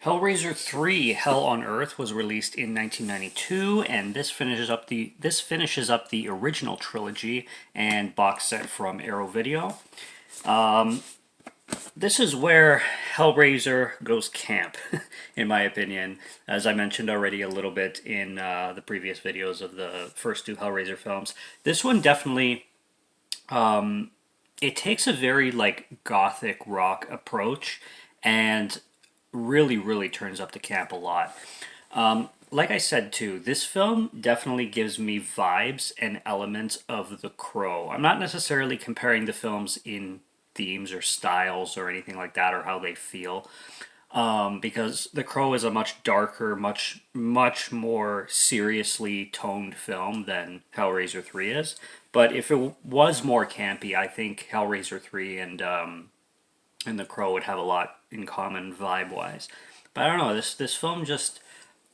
Hellraiser 3: Hell on Earth was released in 1992, and this finishes up the original trilogy and box set from Arrow Video. This is where Hellraiser goes camp, in my opinion. As I mentioned already a little bit in the previous videos of the first two Hellraiser films, this one definitely it takes a very like gothic rock approach, and really turns up the camp a lot. Like I said too, this film definitely gives me vibes and elements of The Crow. I'm not necessarily comparing the films in themes or styles or anything like that or how they feel, because The Crow is a much darker, much more seriously toned film than Hellraiser 3 is. But if it was more campy, I think Hellraiser 3 and The Crow would have a lot in common vibe wise. But I don't know, this film just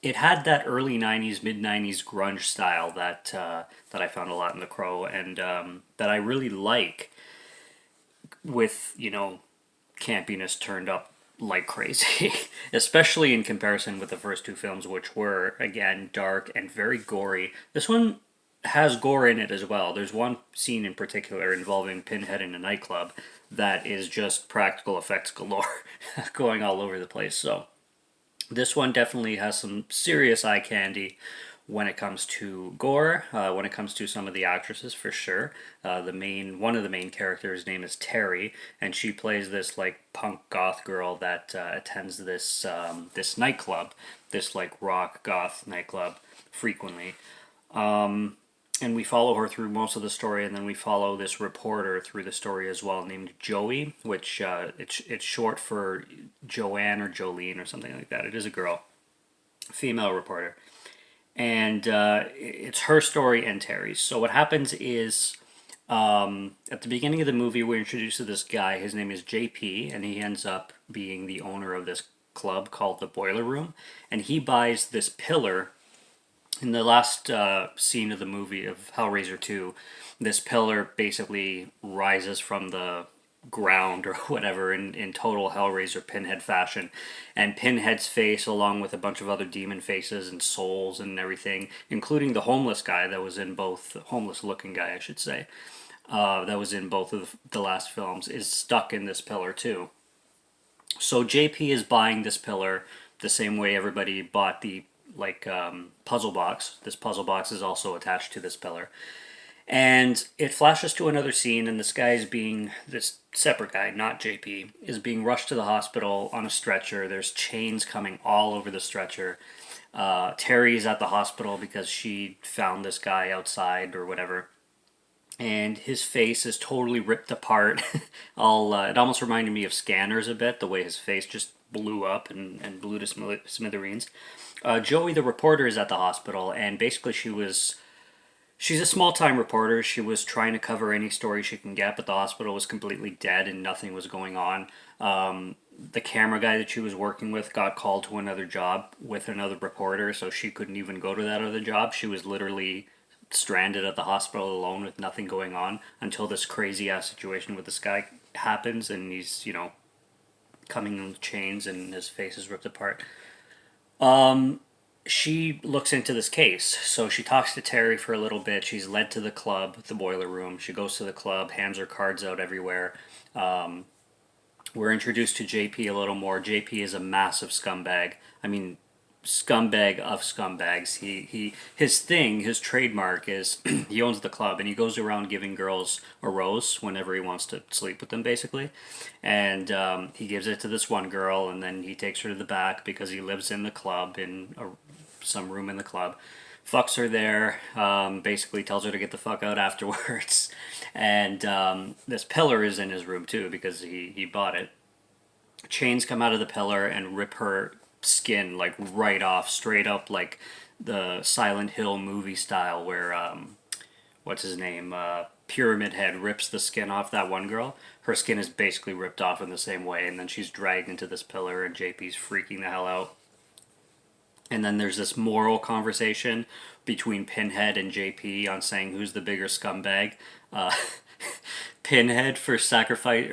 it had that early '90s, mid '90s grunge style that I found a lot in The Crow, and that I really like, with campiness turned up like crazy, especially in comparison with the first two films, which were again dark and very gory. This one has gore in it as well. There's one scene in particular involving Pinhead in a nightclub that is just practical effects galore, going all over the place. So this one definitely has some serious eye candy when it comes to gore. When it comes to some of the actresses, for sure. One of the main characters' name is Terry, and she plays this like punk goth girl that attends this nightclub, this like rock goth nightclub frequently. And we follow her through most of the story, and then we follow this reporter through the story as well, named Joey, which it's short for Joanne or Jolene or something like that. It is a girl, female reporter, and it's her story and Terry's. So what happens is, at the beginning of the movie, we're introduced to this guy. His name is JP, and he ends up being the owner of this club called the Boiler Room, and he buys this pillar in the last scene of the movie of Hellraiser 2. This pillar basically rises from the ground or whatever in total Hellraiser Pinhead fashion. And Pinhead's face, along with a bunch of other demon faces and souls and everything, including the homeless guy that was in both, homeless looking guy, I should say, that was in both of the last films, is stuck in this pillar too. So JP is buying this pillar the same way everybody bought the puzzle box. This puzzle box is also attached to this pillar. And it flashes to another scene, and this separate guy, not JP, is being rushed to the hospital on a stretcher. There's chains coming all over the stretcher. Terry is at the hospital because she found this guy outside or whatever. And his face is totally ripped apart. It almost reminded me of Scanners a bit, the way his face just blew up and blew to smithereens. Joey, the reporter, is at the hospital, and basically she's a small time reporter. She was trying to cover any story she can get, but the hospital was completely dead and nothing was going on. The camera guy that she was working with got called to another job with another reporter, so she couldn't even go to that other job. She was literally stranded at the hospital alone with nothing going on until this crazy ass situation with this guy happens, and he's coming in chains and his face is ripped apart. She looks into this case. So she talks to Terry for a little bit. She's led to the club, the Boiler Room. She goes to the club, hands her cards out everywhere. We're introduced to JP a little more. JP is a massive scumbag. I mean, scumbag of scumbags. His trademark is he owns the club, and he goes around giving girls a rose whenever he wants to sleep with them, basically. And he gives it to this one girl, and then he takes her to the back because he lives in the club, in some room in the club. Fucks her there, basically tells her to get the fuck out afterwards. And this pillar is in his room too because he bought it. Chains come out of the pillar and rip her skin like right off, straight up, like the Silent Hill movie style, where what's his name, Pyramid Head rips the skin off that one girl. Her skin is basically ripped off in the same way, and then she's dragged into this pillar, and JP's freaking the hell out. And then there's this moral conversation between Pinhead and JP on saying who's the bigger scumbag. Uh, Pinhead for sacrificing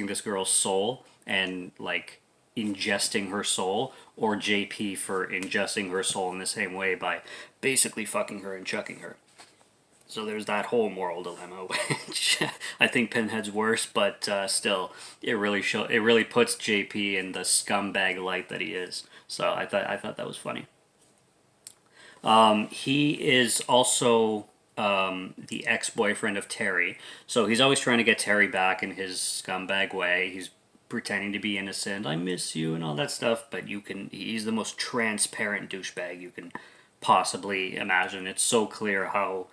this girl's soul and like ingesting her soul, or JP for ingesting her soul in the same way by basically fucking her and chucking her. So there's that whole moral dilemma, which I think Pinhead's worse, but still, it really puts JP in the scumbag light that he is. So I thought that was funny. He is also the ex-boyfriend of Terry, so he's always trying to get Terry back in his scumbag way. He's pretending to be innocent. I miss you and all that stuff, but he's the most transparent douchebag you can possibly imagine. It's so clear how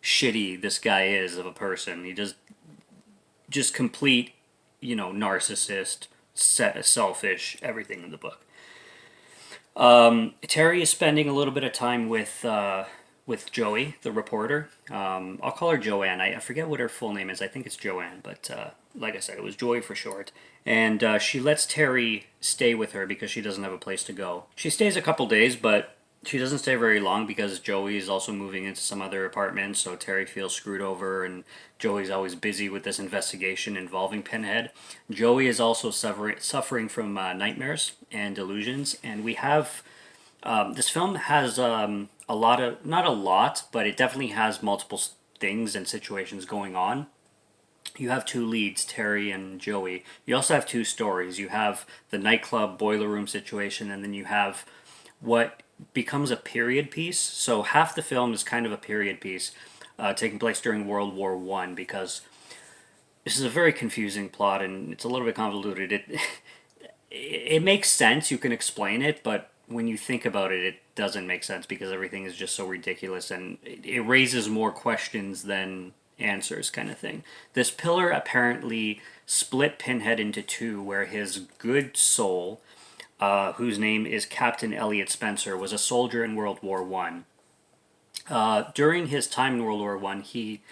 shitty this guy is of a person. He just complete, narcissist, selfish, everything in the book. Terry is spending a little bit of time with Joey, the reporter. I'll call her Joanne. I forget what her full name is. I think it's Joanne, but like I said, it was Joey for short. And she lets Terry stay with her because she doesn't have a place to go. She stays a couple days, but she doesn't stay very long because Joey is also moving into some other apartment, so Terry feels screwed over, and Joey's always busy with this investigation involving Pinhead. Joey is also suffering from nightmares and delusions, and we have this film has a lot of, not a lot, but it definitely has multiple things and situations going on. You have two leads, Terry and Joey. You also have two stories. You have the nightclub boiler room situation, and then you have what becomes a period piece. So half the film is kind of a period piece taking place during World War One, because this is a very confusing plot and it's a little bit convoluted. It makes sense, you can explain it, but when you think about it, it doesn't make sense because everything is just so ridiculous, and it raises more questions than answers, kind of thing. This pillar apparently split Pinhead into two, where his good soul, whose name is Captain Elliot Spencer, was a soldier in World War One. During his time in World War One, he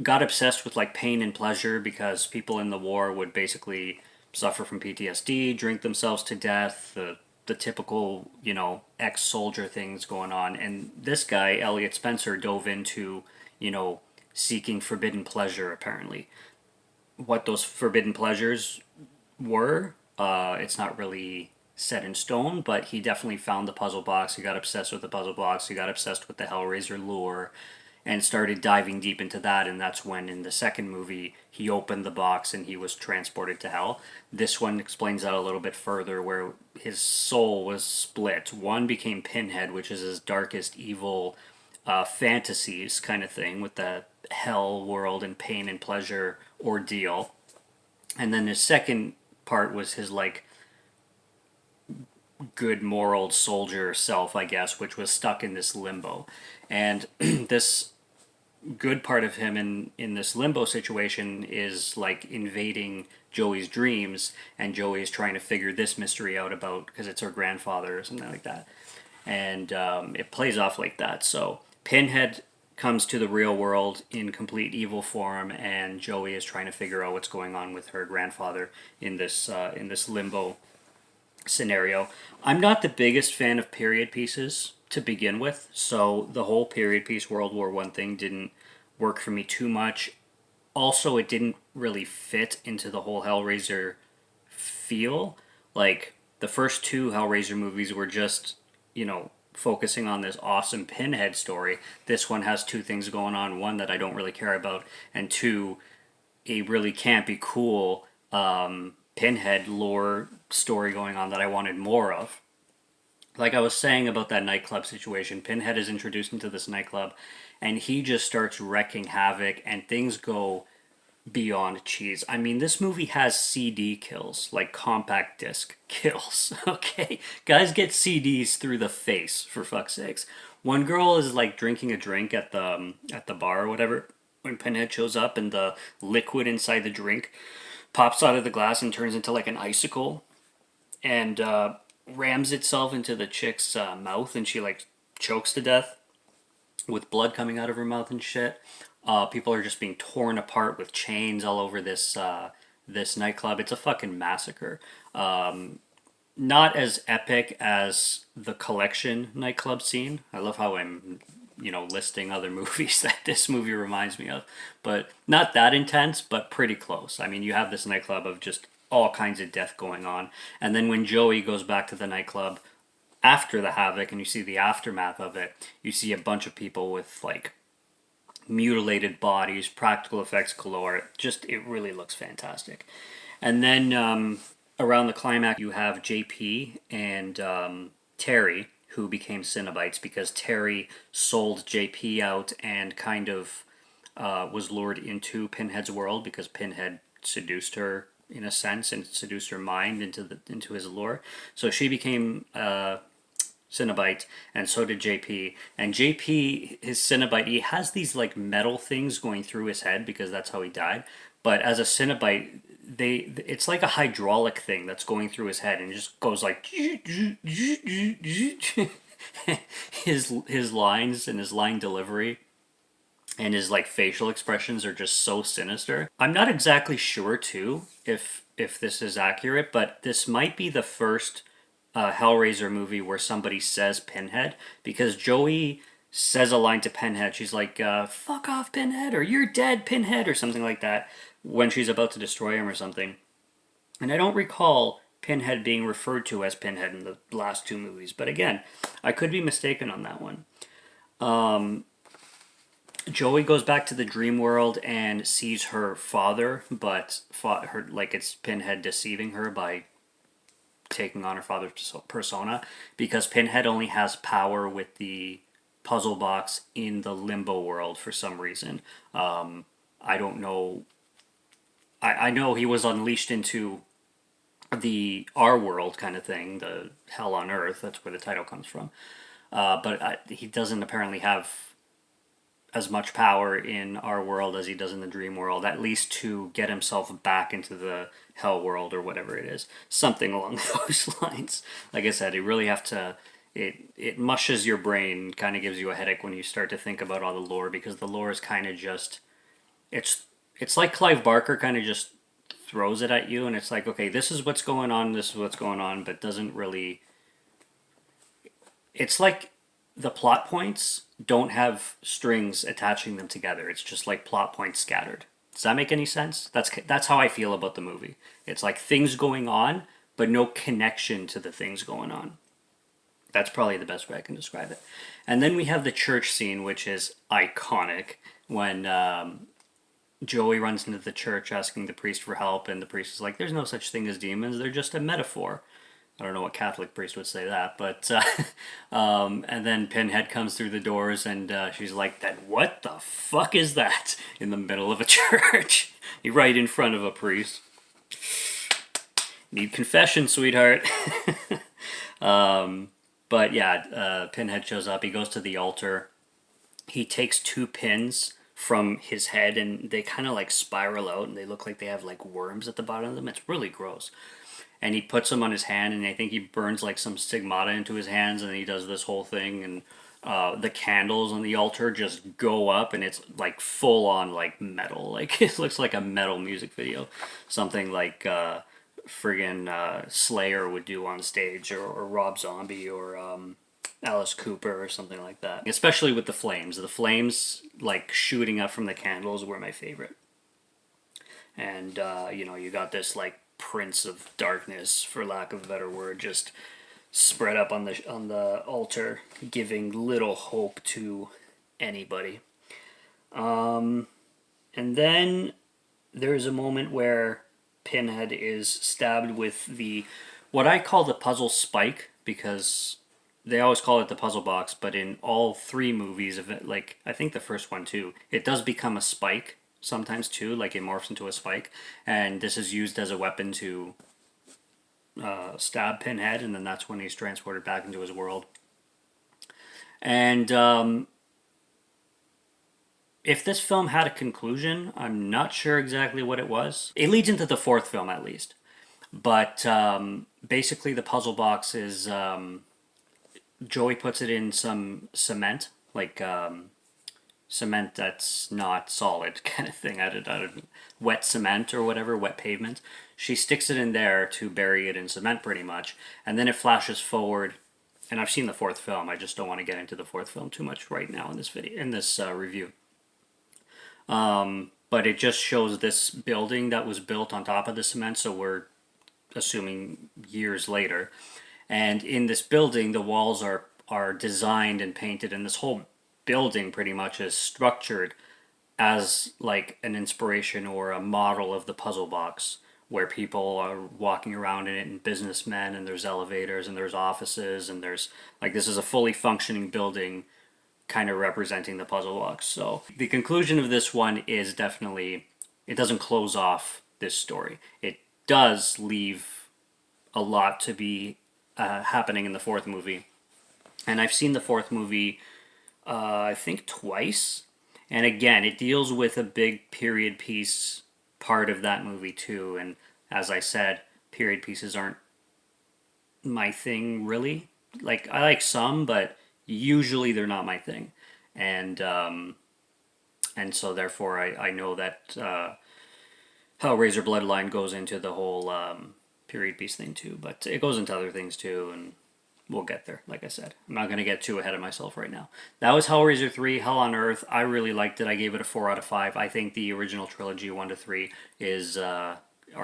got obsessed with like pain and pleasure because people in the war would basically suffer from PTSD, drink themselves to death, the typical, ex-soldier things going on. And this guy, Elliot Spencer, dove into, seeking forbidden pleasure, apparently. What those forbidden pleasures were, it's not really set in stone, but he definitely found the puzzle box. He got obsessed with the puzzle box. He got obsessed with the Hellraiser lore and started diving deep into that, and that's when in the second movie he opened the box and he was transported to hell. This one explains that a little bit further, where his soul was split. One became Pinhead, which is his darkest evil fantasies kind of thing, with the hell world and pain and pleasure ordeal. And then his second part was his like good moral soldier self, I guess, which was stuck in this limbo. And this good part of him in this limbo situation is like invading Joey's dreams, and Joey is trying to figure this mystery out about, because it's her grandfather or something like that. And it plays off like that. So Pinhead comes to the real world in complete evil form, and Joey is trying to figure out what's going on with her grandfather in this limbo scenario. I'm not the biggest fan of period pieces to begin with, so the whole period piece World War One thing didn't work for me too much. Also, it didn't really fit into the whole Hellraiser feel. Like, the first two Hellraiser movies were just, focusing on this awesome Pinhead story. This one has two things going on. One, that I don't really care about, and two, a really campy, cool Pinhead lore story going on that I wanted more of. Like I was saying about that nightclub situation, Pinhead is introduced into this nightclub and he just starts wrecking havoc, and things go beyond cheese. I mean, this movie has CD kills, like compact disc kills, okay? Guys get CDs through the face, for fuck's sakes. One girl is like drinking a drink at the bar or whatever when Pinhead shows up, and the liquid inside the drink pops out of the glass and turns into like an icicle, and rams itself into the chick's mouth, and she like chokes to death with blood coming out of her mouth and shit. People are just being torn apart with chains all over this nightclub. It's a fucking massacre. Not as epic as the Collection nightclub scene. I love how I'm listing other movies that this movie reminds me of, but not that intense, but pretty close. I mean, you have this nightclub of just all kinds of death going on. And then when Joey goes back to the nightclub after the havoc and you see the aftermath of it, you see a bunch of people with like mutilated bodies, practical effects galore. Just, it really looks fantastic. And then around the climax, you have JP and Terry, who became Cenobites because Terry sold JP out and kind of was lured into Pinhead's world because Pinhead seduced her in a sense and seduced her mind into his lure. So she became Cenobite, and so did JP. And JP, his Cenobite, he has these like metal things going through his head because that's how he died. But as a Cenobite, it's like a hydraulic thing that's going through his head and it just goes like his lines and his line delivery and his like facial expressions are just so sinister. I'm not exactly sure too if this is accurate, but this might be the first Hellraiser movie where somebody says Pinhead, because Joey says a line to Pinhead. She's like, fuck off, Pinhead, or you're dead, Pinhead, or something like that when she's about to destroy him or something. And I don't recall Pinhead being referred to as Pinhead in the last two movies, but again, I could be mistaken on that one. Joey goes back to the dream world and sees her father, but her like it's Pinhead deceiving her by taking on her father's persona, because Pinhead only has power with the puzzle box in the limbo world for some reason. I don't know. I know he was unleashed into the our world kind of thing, the hell on earth. That's where the title comes from. But he doesn't apparently have as much power in our world as he does in the dream world, at least to get himself back into the hell world or whatever it is. Something along those lines. Like I said, you really have to... It mushes your brain, kind of gives you a headache when you start to think about all the lore, because the lore is kind of just... It's like Clive Barker kind of just throws it at you, and it's like, okay, this is what's going on, but doesn't really... It's like the plot points don't have strings attaching them together. It's just like plot points scattered. Does that make any sense? That's how I feel about the movie. It's like things going on, but no connection to the things going on. That's probably the best way I can describe it. And then we have the church scene, which is iconic, when Joey runs into the church asking the priest for help, and the priest is like, there's no such thing as demons, they're just a metaphor. I don't know what Catholic priest would say that, but and then Pinhead comes through the doors, and she's like, "Then what the fuck is that?" in the middle of a church, right in front of a priest. Need confession, sweetheart. But yeah, Pinhead shows up. He goes to the altar. He takes two pins from his head, and they kind of like spiral out, and they look like they have like worms at the bottom of them. It's really gross. And he puts them on his hand, and I think he burns like some stigmata into his hands, and he does this whole thing, and the candles on the altar just go up, and it's like full on like metal. Like it looks like a metal music video, something like friggin' Slayer would do on stage, or Rob Zombie, or Alice Cooper, or something like that. Especially with the flames. The flames like shooting up from the candles were my favorite. And you got this like Prince of Darkness, for lack of a better word, just spread up on the altar, giving little hope to anybody. And then there's a moment where Pinhead is stabbed with what I call the puzzle spike, because they always call it the puzzle box, but in all three movies of it, like I think the first one too, it does become a spike sometimes too, like it morphs into a spike, and this is used as a weapon to stab Pinhead, and then that's when he's transported back into his world. And if this film had a conclusion, I'm not sure exactly what it was. It leads into the fourth film at least, but basically the puzzle box is Joey puts it in some cement, like cement that's not solid kind of thing, out of wet cement or whatever, wet pavement. She sticks it in there to bury it in cement pretty much, and then it flashes forward. And I've seen the fourth film, I just don't want to get into the fourth film too much right now in this video, in this review. But it just shows this building that was built on top of the cement, so we're assuming years later. And in this building, the walls are designed and painted, and this whole building pretty much is structured as like an inspiration or a model of the puzzle box, where people are walking around in it, and businessmen, and there's elevators, and there's offices, and there's like, this is a fully functioning building kind of representing the puzzle box. So the conclusion of this one is definitely, it doesn't close off this story. It does leave a lot to be happening in the fourth movie. And I've seen the fourth movie, I think twice. And again, it deals with a big period piece part of that movie too. And as I said, period pieces aren't my thing really. Like, I like some, but usually they're not my thing. And so therefore I know that Hellraiser Bloodline goes into the whole period piece thing too, but it goes into other things too, and we'll get there. Like I said, I'm not going to get too ahead of myself right now. That was Hellraiser 3, Hell on Earth. I really liked it. I gave it a 4 out of 5. I think the original trilogy 1 to 3 is are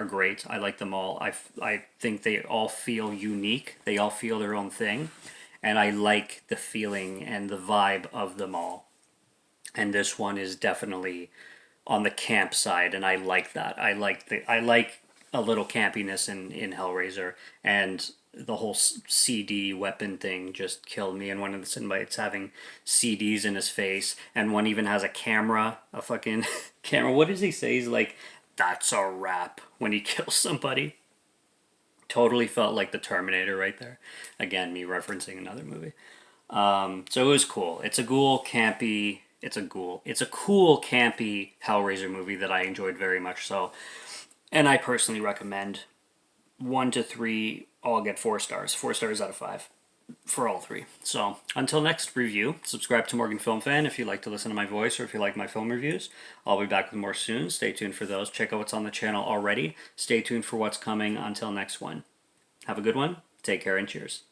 great. I like them all. I think they all feel unique. They all feel their own thing, and I like the feeling and the vibe of them all. And this one is definitely on the camp side, and I like that. I like a little campiness in Hellraiser, and the whole CD weapon thing just killed me. And one of the Cenobites having CDs in his face, and one even has a camera, a fucking camera. What does he say? He's like, "That's a wrap" when he kills somebody. Totally felt like the Terminator right there. Again, me referencing another movie. So it was cool. It's a ghoul campy. It's a ghoul. It's a cool campy Hellraiser movie that I enjoyed very much so, and I personally recommend. 1 to 3 all get 4 stars. 4 stars out of 5 for all 3. So until next review, subscribe to Morgan Film Fan if you like to listen to my voice or if you like my film reviews. I'll be back with more soon. Stay tuned for those. Check out what's on the channel already. Stay tuned for what's coming until next one. Have a good one. Take care and cheers.